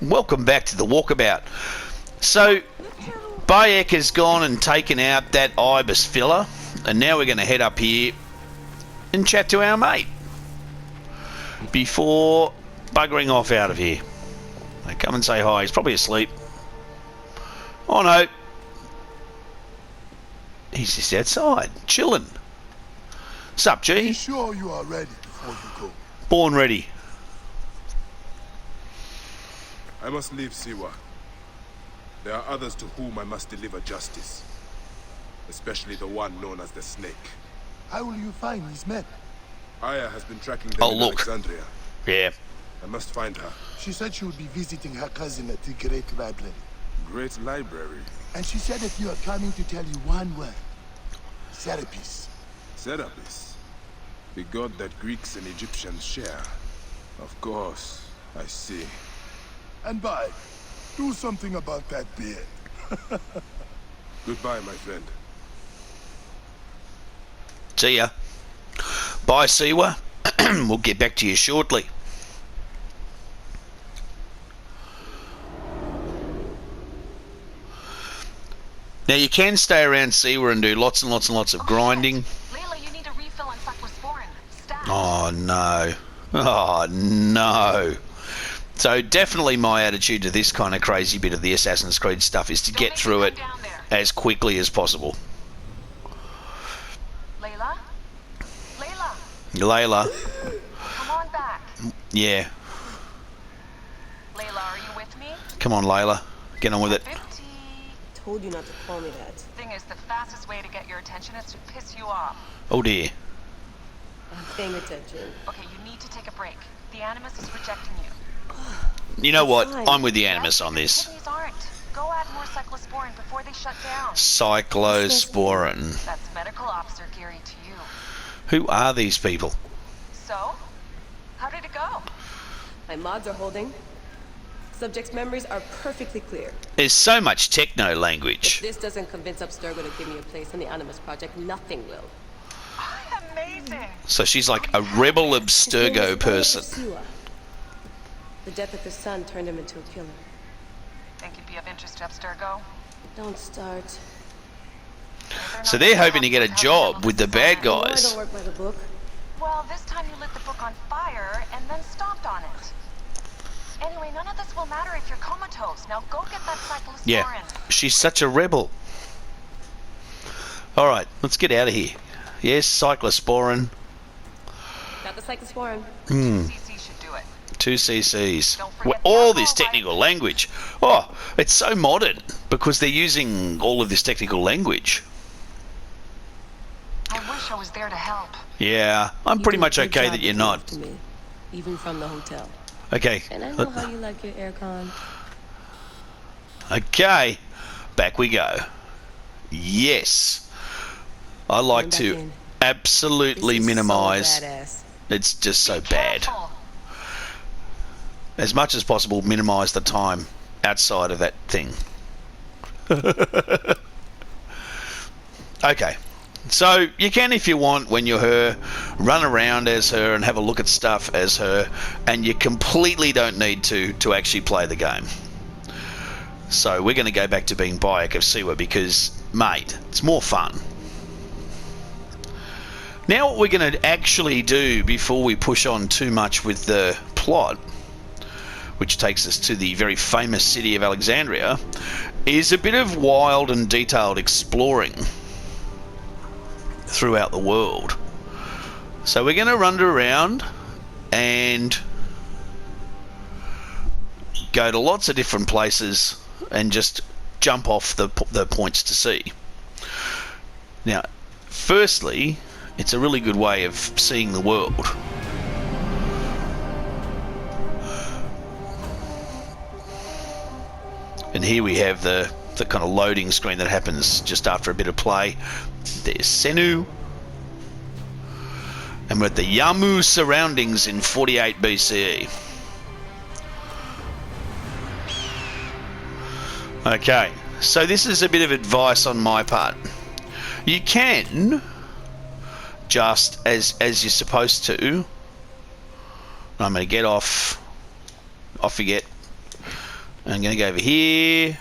Welcome back to the Walkabout. So, Bayek has gone and taken out that ibis filler, and now we're going to head up here and chat to our mate before buggering off out of here. They come and say hi. He's probably asleep. Oh no. He's just outside, chilling. Sup, G? Be sure you are ready before you go. Born ready. I must leave Siwa. There are others to whom I must deliver justice. Especially the one known as the Snake. How will you find these men? Aya has been tracking them in Alexandria. Yeah. I must find her. She said she would be visiting her cousin at the Great Library. Great Library? And she said that you are coming to tell you one word. Serapis. Serapis? The god that Greeks and Egyptians share. Of course. I see. And bye. Do something about that beard. Goodbye, my friend. See ya. Bye, Siwa. We'll get back to you shortly. Now you can stay around Siwa and do lots and lots and lots of grinding. Layla, you need a refill on cyclosporin. Stat. Oh no. Oh no. So definitely my attitude to this kind of crazy bit of the Assassin's Creed stuff is to get through it as quickly as possible. Layla? Layla, Layla. come on back. Yeah. Layla, are you with me? Come on, Layla. Get on with it. 50. Told you not to call me that. Thing is, the fastest way to get your attention is to piss you off. Oh dear. I'm paying attention. Okay, you need to take a break. The Animus is rejecting you. You know what? Fine. I'm with the Animus on this. Kidneys aren't. Go add more cyclosporin before they shut down. Cyclosporin. That's medical officer Gary to you. Who are these people? So, how did it go? My mods are holding. Subject's memories are perfectly clear. There's so much techno If language. this doesn't convince Abstergo to give me a place on the Animus Project, nothing will. Amazing. So she's like a rebel Abstergo person. Siwa. The death of his son turned him into a killer. Think you'd be of interest to Abstergo? Don't start. So they're hoping to get a job with the bad No, I guys. don't work by the book. Well, this time you lit the book on fire and then stomped on it. Anyway, none of this will matter if you're comatose. Now go get that cyclosporin. Yeah, she's such a rebel. Alright, let's get out of here. Yes, cyclosporin. Got the cyclosporin. 2cc should do it. 2 cc's. Don't forget the All this alcohol, technical language. Oh, it's so modern because they're using all of this technical language. I wish I was there to help. Yeah, I'm You pretty do a much good okay job that you're looking not. after me, even from the hotel. Okay. And I know how you like your aircon. Okay, back we go. Yes, I like Going back to in. absolutely This is minimize. So badass. It's just so bad. Careful. As much as possible, minimize the time outside of that thing. Okay, so you can, if you want, when you're her, run around as her and have a look at stuff as her, and you completely don't need to actually play the game. So we're going to go back to being Bayek of Siwa because, mate, it's more fun. Now what we're going to actually do before we push on too much with the plot, which takes us to the very famous city of Alexandria, is a bit of wild and detailed exploring throughout the world. So we're going to run around and go to lots of different places and just jump off the points to see. Now, firstly, it's a really good way of seeing the world. And here we have the kind of loading screen that happens just after a bit of play. There's Senu. And we're at the Yamu surroundings in 48 BCE. Okay, so this is a bit of advice on my part. You can, just as you're supposed to, I'm going to get off you get. I'm going to go over here.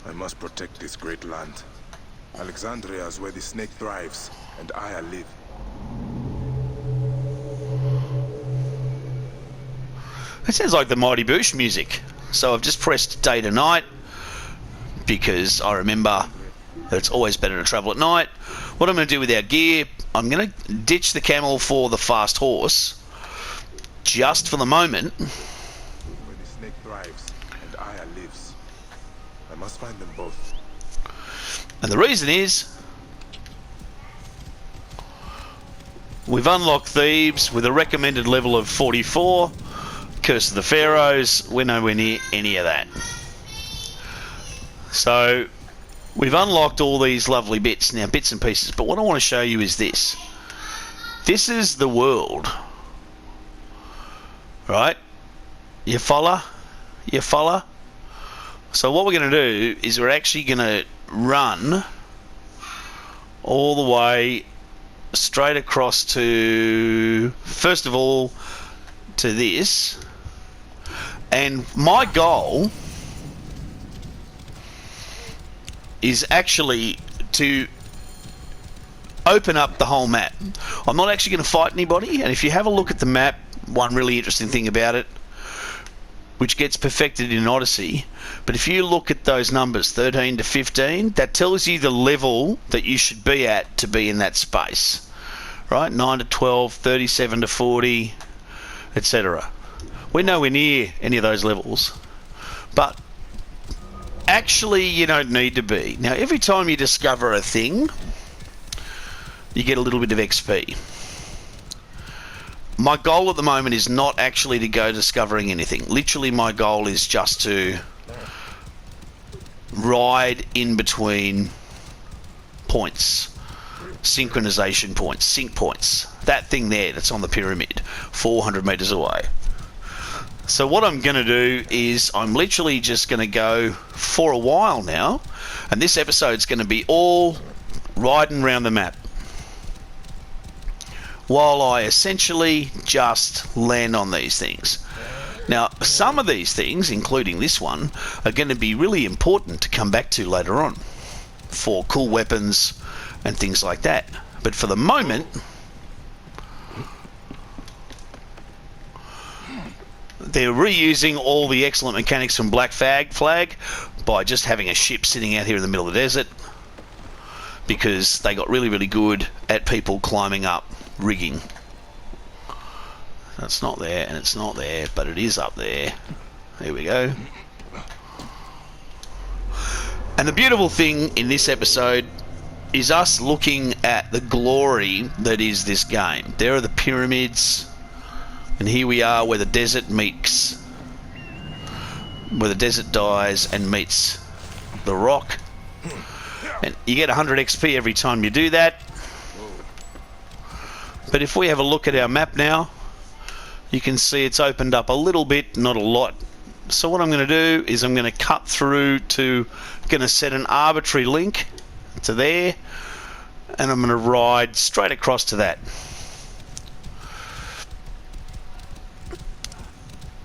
I must protect this great land. Alexandria is where the snake thrives, and I live. It sounds like the Mighty Boosh music. So I've just pressed day to night because I remember that it's always better to travel at night. What I'm going to do with our gear, I'm going to ditch the camel for the fast horse just for the moment. Where the snake thrives, and Aya lives. I must find them both. And the reason is we've unlocked Thebes with a recommended level of 44. Curse of the Pharaohs, we're nowhere near any of that. So we've unlocked all these lovely bits now, bits and pieces, but what I want to show you is this. This is the world. Right? You follow? You follow? So what we're going to do is we're actually going to run all the way straight across to, first of all, to this. And my goal is actually to open up the whole map. I'm not actually going to fight anybody, and if you have a look at the map, one really interesting thing about it, which gets perfected in Odyssey, but if you look at those numbers, 13 to 15, that tells you the level that you should be at to be in that space. Right? 9 to 12, 37 to 40, etc. We're nowhere near any of those levels, but actually you don't need to be. Now every time you discover a thing, you get a little bit of XP. My goal at the moment is not actually to go discovering anything. Literally my goal is just to ride in between points, synchronization points, sync points. That thing there that's on the pyramid, 400 meters away. So what I'm going to do is I'm literally just going to go for a while now, and this episode's going to be all riding around the map while I essentially just land on these things. Now, some of these things, including this one, are going to be really important to come back to later on for cool weapons and things like that. But for the moment, they're reusing all the excellent mechanics from Black Flag by just having a ship sitting out here in the middle of the desert, because they got really, really good at people climbing up rigging. It's not there, and it's not there, but it is up there. There we go. And the beautiful thing in this episode is us looking at the glory that is this game. There are the pyramids, and here we are where the desert meets, where the desert dies and meets the rock. And you get 100 XP every time you do that. But if we have a look at our map now, you can see it's opened up a little bit, not a lot. So what I'm going to do is I'm going to cut through to, going to set an arbitrary link to there, and I'm going to ride straight across to that.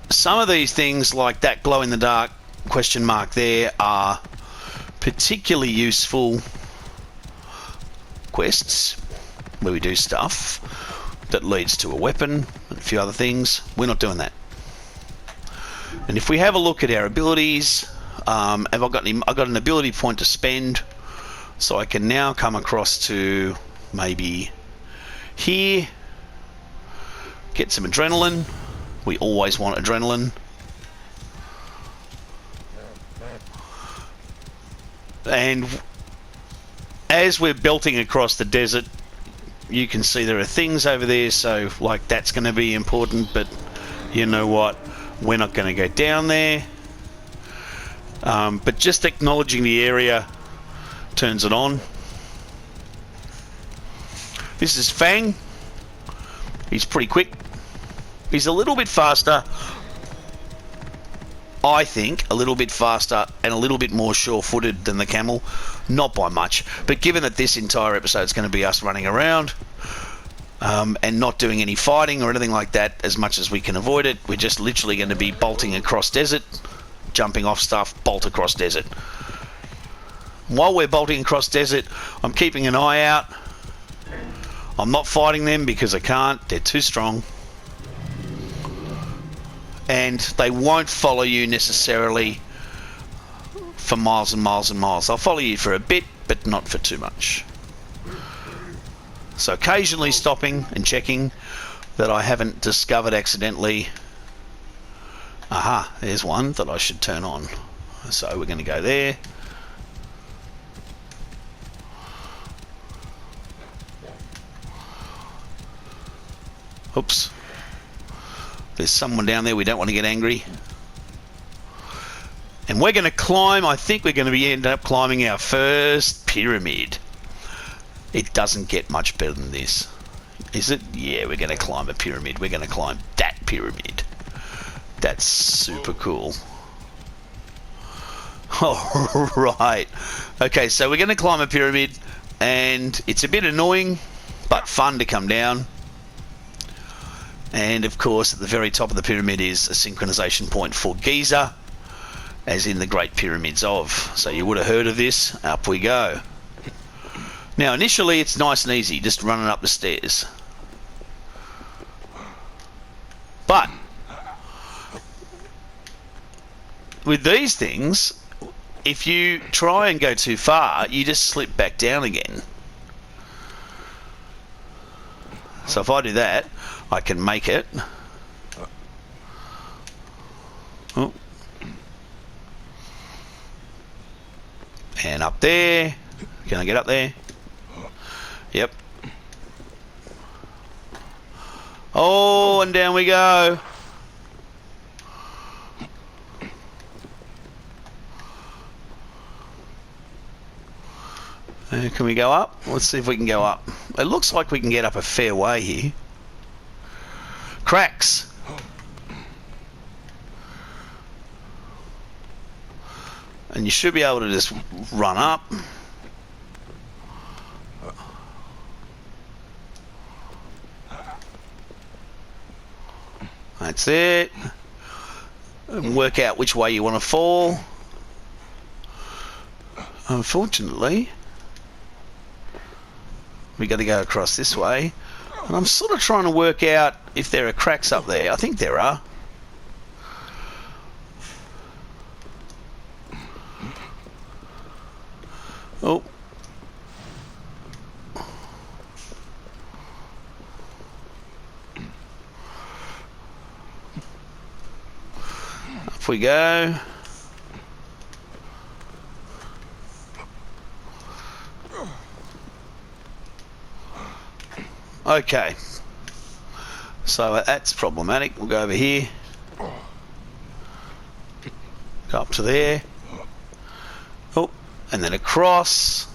Some of these things, like that glow in the dark question mark there, are particularly useful quests where we do stuff that leads to a weapon and a few other things. We're not doing that. And if we have a look at our abilities, have I got any? I got an ability point to spend, so I can now come across to maybe here, get some adrenaline. We always want adrenaline. And as we're belting across the desert, you can see there are things over there, so like that's going to be important, but you know what, we're not going to go down there. But just acknowledging the area turns it on. This is Fang. He's pretty quick. He's a little bit faster, I think, a little bit faster and a little bit more sure-footed than the camel. Not by much, but given that this entire episode is going to be us running around, and not doing any fighting or anything like that as much as we can avoid it. We're just literally going to be bolting across desert, jumping off stuff, bolt across desert. While we're bolting across desert, I'm keeping an eye out. I'm not fighting them because I can't. They're too strong. And they won't follow you necessarily for miles and miles and miles. They'll follow you for a bit, but not for too much. So occasionally stopping and checking that I haven't discovered accidentally. Aha, there's one that I should turn on. So we're going to go there. Oops. There's someone down there. We don't want to get angry. And we're going to climb. I think we're going to end up climbing our first pyramid. It doesn't get much better than this. Is it? Yeah, we're going to climb a pyramid. We're going to climb that pyramid. That's super cool. All right. Okay, so we're going to climb a pyramid. And it's a bit annoying, but fun to come down. And of course at the very top of the pyramid is a synchronization point for Giza, as in the Great Pyramids of. So you would have heard of this. Up we go. Now initially it's nice and easy, just running up the stairs. But with these things, if you try and go too far, you just slip back down again. So if I do that, I can make it. Oh. And up there. Can I get up there? Yep. Oh, and down we go. Can we go up? Let's see if we can go up. It looks like we can get up a fair way here. Cracks. And you should be able to just run up. That's it. And work out which way you want to fall. Unfortunately, we got to go across this way. And I'm sort of trying to work out if there are cracks up there. I think there are. Oh. Up we go. Okay. So that's problematic. We'll go over here. Go up to there. Oh, and then across.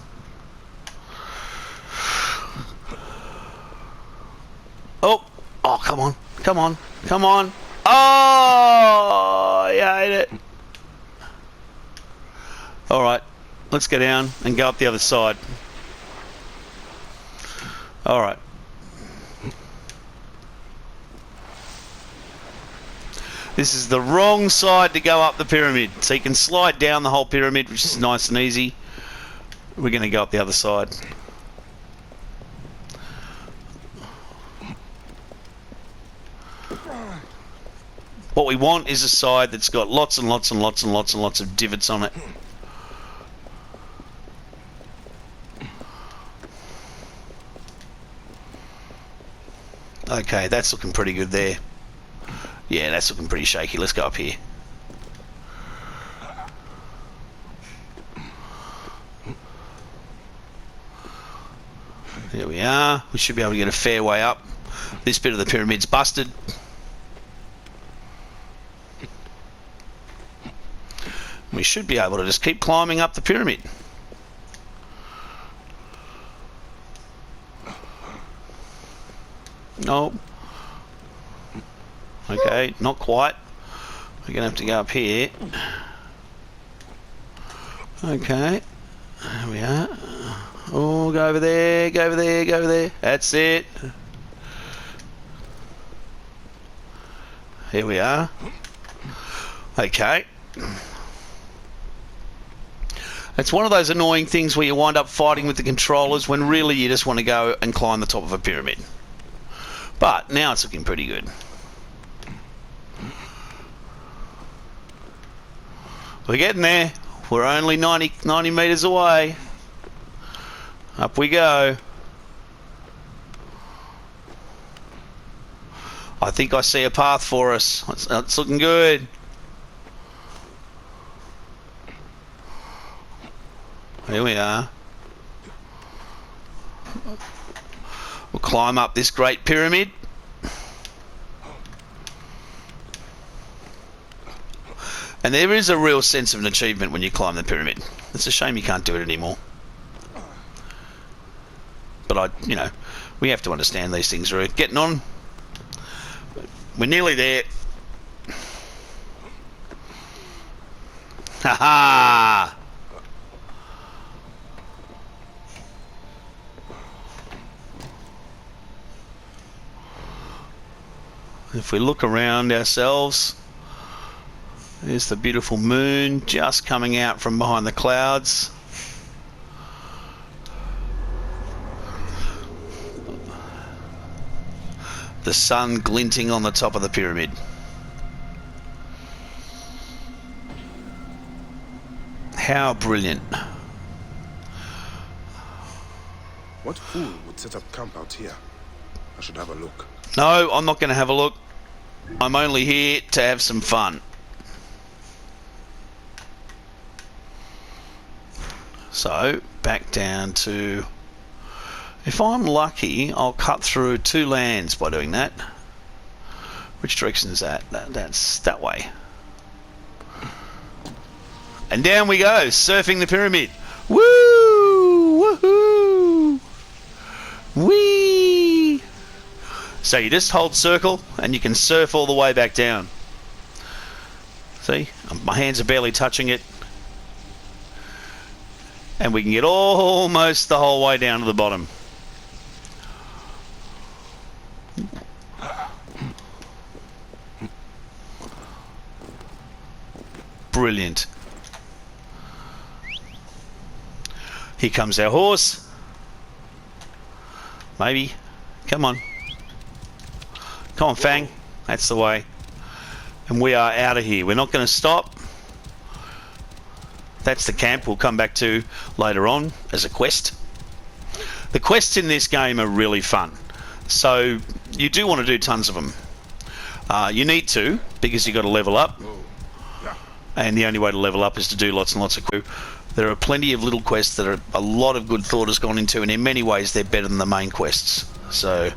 Oh, oh, come on, come on, come on. Oh, yeah, I hate it. All right, let's go down and go up the other side. All right. This is the wrong side to go up the pyramid. So you can slide down the whole pyramid, which is nice and easy. We're going to go up the other side. What we want is a side that's got lots and lots and lots and lots and lots of divots on it. Okay, that's looking pretty good there. Yeah, that's looking pretty shaky. Let's go up here. There we are. We should be able to get a fair way up. This bit of the pyramid's busted. We should be able to just keep climbing up the pyramid. No. Okay, not quite. We're going to have to go up here. Okay. There we are. Oh, go over there, go over there, go over there. That's it. Here we are. Okay. It's one of those annoying things where you wind up fighting with the controllers when really you just want to go and climb the top of a pyramid. But now it's looking pretty good. We're getting there. We're only 90 metres away. Up we go. I think I see a path for us. It's looking good. Here we are. We'll climb up this great pyramid. And there is a real sense of an achievement when you climb the pyramid. It's a shame you can't do it anymore. But we have to understand these things are getting on. We're nearly there. Ha ha! If we look around ourselves, there's the beautiful moon just coming out from behind the clouds. The sun glinting on the top of the pyramid. How brilliant. What fool would set up camp out here? I should have a look. No, I'm not going to have a look. I'm only here to have some fun. So, back down to... If I'm lucky, I'll cut through 2 lands by doing that. Which direction is that? That's that way. And down we go, surfing the pyramid. Woo! Woohoo! Whee! So you just hold circle and you can surf all the way back down. See? My hands are barely touching it. And we can get almost the whole way down to the bottom. Brilliant. Here comes our horse. Maybe. Come on. Come on, Fang. That's the way. And we are out of here. We're not going to stop. That's the camp we'll come back to later on as a quest. The quests in this game are really fun. So you do want to do tons of them. You need to, because you've got to level up. And the only way to level up is to do lots and lots of crew. There are plenty of little quests that a lot of good thought has gone into, and in many ways they're better than the main quests. So,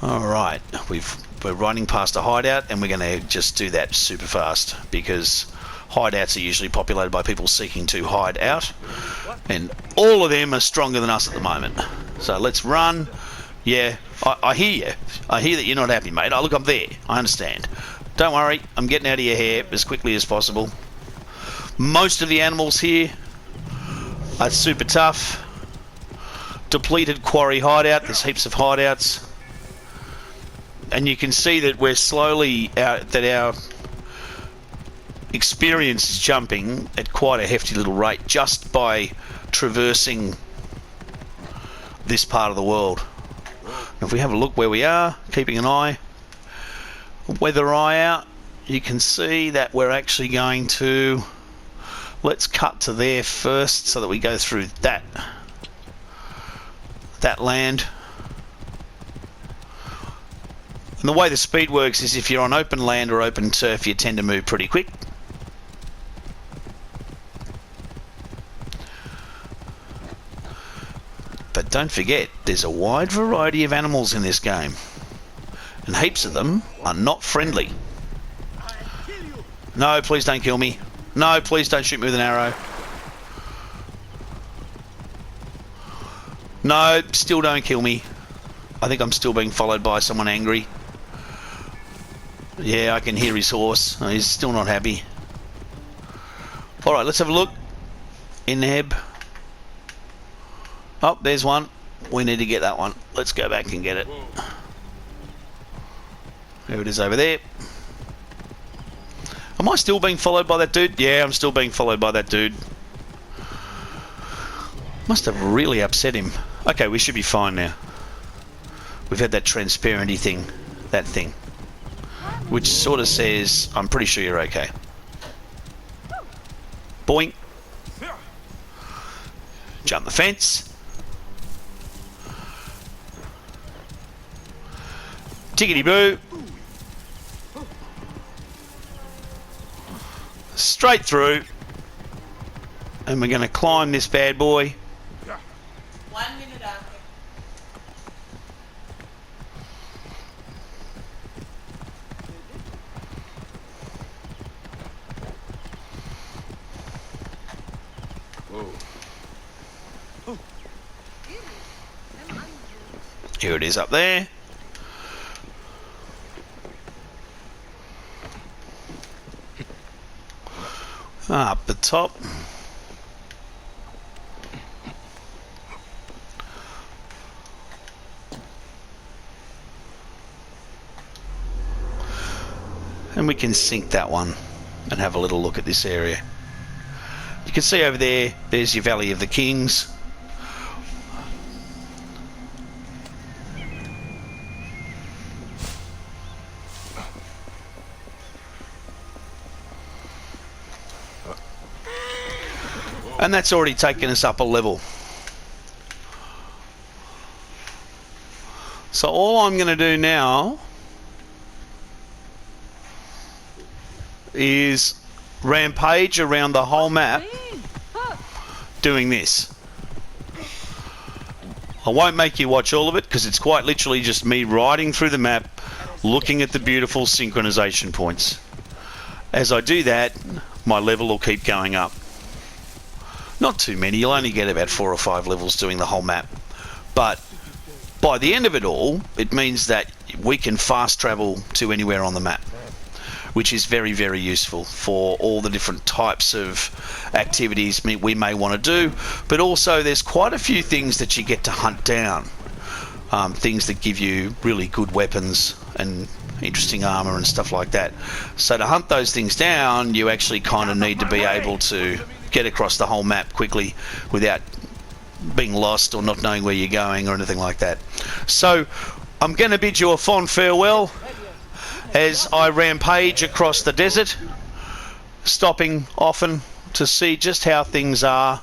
alright, we're running past a hideout, and we're going to just do that super fast, because hideouts are usually populated by people seeking to hide out, and all of them are stronger than us at the moment. So let's run. Yeah, I hear you. I hear that you're not happy, mate. Oh, look, I'm there. I understand. Don't worry, I'm getting out of your hair as quickly as possible. Most of the animals here are super tough. Depleted quarry hideout. There's heaps of hideouts. And you can see that we're slowly out, that our experience is jumping at quite a hefty little rate just by traversing this part of the world. Now if we have a look where we are, keeping an eye, weather eye out, you can see that we're actually going to... Let's cut to there first so that we go through that land. And the way the speed works is if you're on open land or open turf, you tend to move pretty quick. But don't forget, there's a wide variety of animals in this game. And heaps of them are not friendly. No, please don't kill me. No, please don't shoot me with an arrow. No, still don't kill me. I think I'm still being followed by someone angry. Yeah, I can hear his horse. Oh, he's still not happy. Alright, let's have a look. Inheb. Oh, there's one. We need to get that one. Let's go back and get it. There it is over there. Am I still being followed by that dude? Yeah, I'm still being followed by that dude. Must have really upset him. Okay, we should be fine now. We've had that transparency thing, that thing, which sort of says, I'm pretty sure you're okay. Boink. Jump the fence. Tickety boo. Straight through. And we're going to climb this bad boy. 1 minute after. Whoa. Here it is up there. Up the top. And we can sink that one and have a little look at this area. You can see over there, there's your Valley of the Kings. And that's already taken us up a level. So all I'm going to do now is rampage around the whole map doing this. I won't make you watch all of it because it's quite literally just me riding through the map looking at the beautiful synchronization points. As I do that, my level will keep going up. Not too many, you'll only get about 4 or 5 levels doing the whole map. But by the end of it all, it means that we can fast travel to anywhere on the map, which is very, very useful for all the different types of activities we may want to do. But also there's quite a few things that you get to hunt down. Things that give you really good weapons and interesting armor and stuff like that. So to hunt those things down, you actually kind of need to be able to get across the whole map quickly without being lost or not knowing where you're going or anything like that. So I'm going to bid you a fond farewell as I rampage across the desert, stopping often to see just how things are.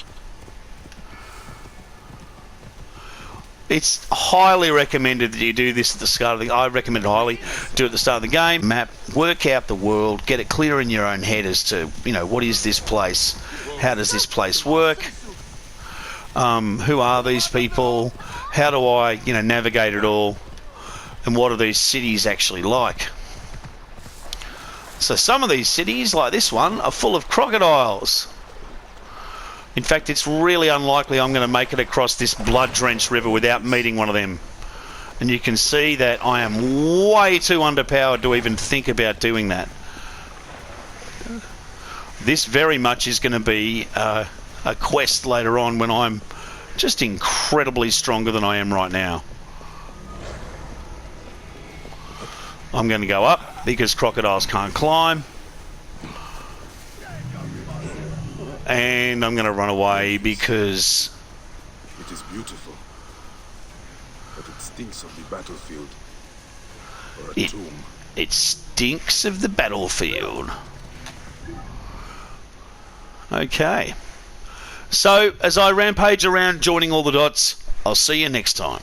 It's highly recommended that you do this at the start of the... I recommend it highly. Do it at the start of the game. Map, work out the world, get it clear in your own head as to, you know, what is this place? How does this place work? Who are these people? How do I, you know, navigate it all? And what are these cities actually like? So some of these cities, like this one, are full of crocodiles. In fact, it's really unlikely I'm going to make it across this blood-drenched river without meeting one of them. And you can see that I am way too underpowered to even think about doing that. This very much is going to be a quest later on when I'm just incredibly stronger than I am right now. I'm going to go up because crocodiles can't climb. And I'm going to run away because... It is beautiful, but it stinks of the battlefield. Or a tomb. It stinks of the battlefield. Okay. So, as I rampage around joining all the dots, I'll see you next time.